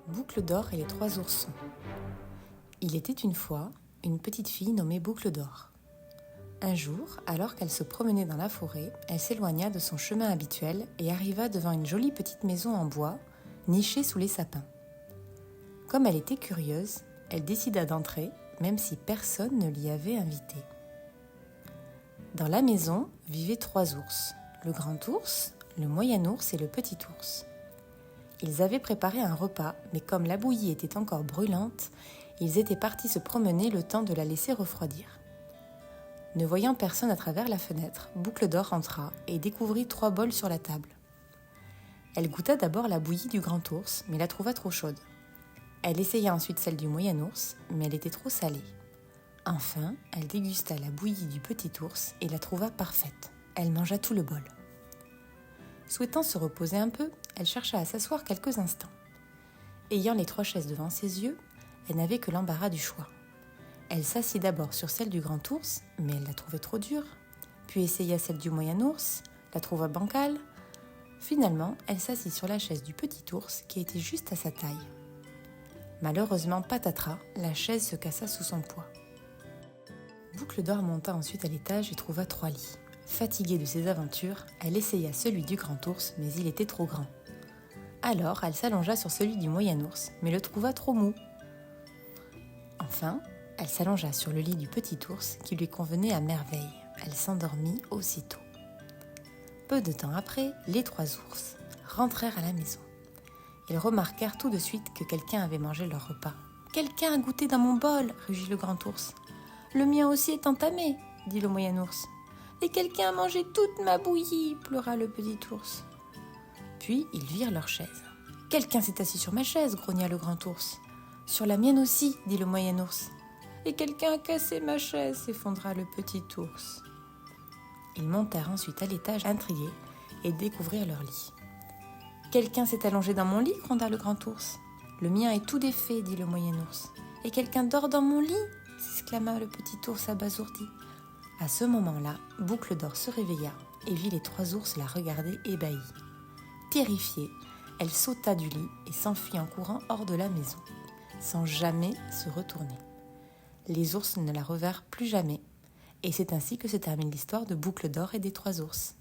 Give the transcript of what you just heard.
Boucle d'or et les trois oursons. Il était une fois une petite fille nommée Boucle d'or. Un jour, alors qu'elle se promenait dans la forêt, elle s'éloigna de son chemin habituel et arriva devant une jolie petite maison en bois, nichée sous les sapins. Comme elle était curieuse, elle décida d'entrer, même si personne ne l'y avait invitée. Dans la maison vivaient trois ours, le grand ours, le moyen ours et le petit ours. Ils avaient préparé un repas, mais comme la bouillie était encore brûlante, ils étaient partis se promener le temps de la laisser refroidir. Ne voyant personne à travers la fenêtre, Boucle d'or entra et découvrit 3 bols sur la table. Elle goûta d'abord la bouillie du grand ours, mais la trouva trop chaude. Elle essaya ensuite celle du moyen ours, mais elle était trop salée. Enfin, elle dégusta la bouillie du petit ours et la trouva parfaite. Elle mangea tout le bol. Souhaitant se reposer un peu, elle chercha à s'asseoir quelques instants. Ayant les 3 chaises devant ses yeux, elle n'avait que l'embarras du choix. Elle s'assit d'abord sur celle du grand ours, mais elle la trouvait trop dure, puis essaya celle du moyen ours, la trouva bancale. Finalement, elle s'assit sur la chaise du petit ours qui était juste à sa taille. Malheureusement, patatras, la chaise se cassa sous son poids. Boucle d'or monta ensuite à l'étage et trouva 3 lits. Fatiguée de ses aventures, elle essaya celui du grand ours, mais il était trop grand. Alors, elle s'allongea sur celui du moyen ours, mais le trouva trop mou. Enfin, elle s'allongea sur le lit du petit ours, qui lui convenait à merveille. Elle s'endormit aussitôt. Peu de temps après, les 3 ours rentrèrent à la maison. Ils remarquèrent tout de suite que quelqu'un avait mangé leur repas. « Quelqu'un a goûté dans mon bol !» rugit le grand ours. « Le mien aussi est entamé !» dit le moyen ours. « Et quelqu'un a mangé toute ma bouillie !» pleura le petit ours. Puis ils virent leur chaise. « Quelqu'un s'est assis sur ma chaise !» grogna le grand ours. « Sur la mienne aussi !» dit le moyen ours. « Et quelqu'un a cassé ma chaise !» s'effondra le petit ours. Ils montèrent ensuite à l'étage intrigués et découvrirent leur lit. « Quelqu'un s'est allongé dans mon lit !» gronda le grand ours. « Le mien est tout défait !» dit le moyen ours. « Et quelqu'un dort dans mon lit !» s'exclama le petit ours abasourdi. À ce moment-là, Boucle d'or se réveilla et vit les 3 ours la regarder ébahis. Terrifiée, elle sauta du lit et s'enfuit en courant hors de la maison, sans jamais se retourner. Les ours ne la revinrent plus jamais, et c'est ainsi que se termine l'histoire de Boucle d'or et des 3 ours.